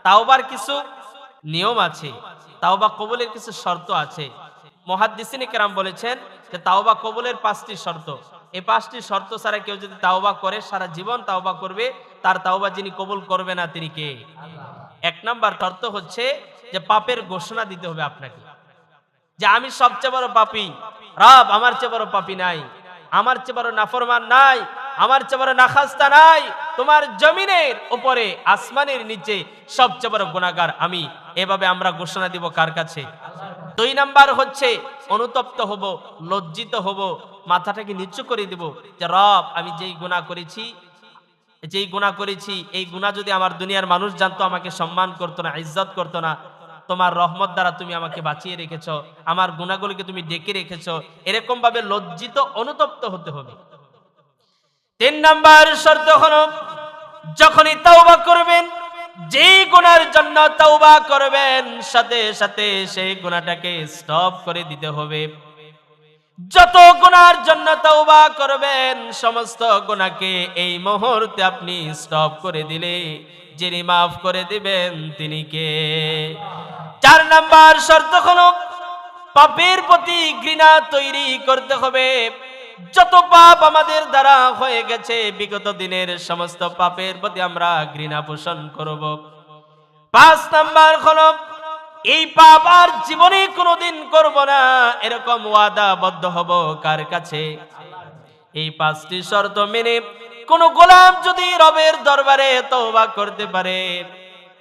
তাওবার কিছু নিয়ম আছে, তাওবা কবুলের কিছু শর্ত আছে। মুহাদ্দিসিন কেরাম বলেছেন যে তাওবা কবুলের 5টি শর্ত। এই 5টি শর্ত ছাড়া কেউ যদি তাওবা করে সারা জীবন তাওবা করবে, তার তাওবা যিনি কবুল করবে না তিনি কে? 1 নাম্বার শর্ত হচ্ছে যে পাপের ঘোষণা দিতে হবে আপনাকে, যে আমি সবচেয়ে বড় পাপী, রব আমার চেয়ে বড় পাপী নাই, আমার চেয়ে বড় নাফরমান নাই, আমার চেয়ে বড় নাখাস্তা নাই, তোমার জমিনের উপরে আসমানের নিচে সবচেয়ে বড় গুনাহগার আমি। এভাবে আমরা ঘোষণা দিব কার কাছে? 2 নাম্বার হচ্ছে অনুতপ্ত হব, লজ্জিত হব, মাথাটাকে নিচু করে দিব যে রব আমি যেই গুনাহ করেছি, এই গুনাহ যদি আমার দুনিয়ার মানুষ জানতো আমাকে সম্মান করতো না, ইজ্জত করতো না, তোমার রহমত দ্বারা তুমি আমাকে বাঁচিয়ে রেখেছো, আমার গুনাহগুলোকে তুমি ঢেকে রেখেছো। এরকম ভাবে লজ্জিত অনুতপ্ত হতে হবে। 3 নাম্বার শর্ত হলো যখনই তাওবা করবেন, যেই গুনার জন্য তাওবা করবেন সাথে সাথে সেই গুনাহটাকে স্টপ করে দিতে হবে। যত গুনার জন্য তাওবা করবেন সমস্ত গুনাহকে এই মুহূর্তে আপনি স্টপ করে দিলে যিনি মাফ করে দিবেন তিনি কে? 4 নাম্বার শর্ত হলো পাপের প্রতি ঘৃণা তৈরি করতে হবে। যত পাপ আমাদের দ্বারা হয়ে গেছে বিগত দিনের সমস্ত পাপের প্রতি আমরা ঘৃণা পোষণ করব। 5 নাম্বার হলো এই পাপ আর জীবনে কোনোদিন করব না, এরকম ওয়াদাবদ্ধ হব কার কাছে? এই 5টি শর্ত মেনে কোন গোলাম যদি রবের দরবারে তওবা করতে পারে,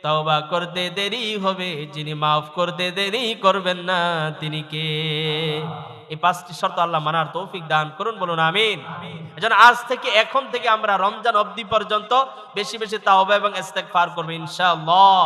তওবা করতে দেরি হবে, যিনি মাফ করতে দেরি করবেন না তিনি কে? এই 5টি শর্ত আল্লাহ মানার তৌফিক দান করুন, বলুন আমিন। এজন্য আজ থেকে, এখন থেকে আমরা রমজান অবধি পর্যন্ত বেশি বেশি তাওবা এবং ইস্তেগফার করব ইনশাআল্লাহ।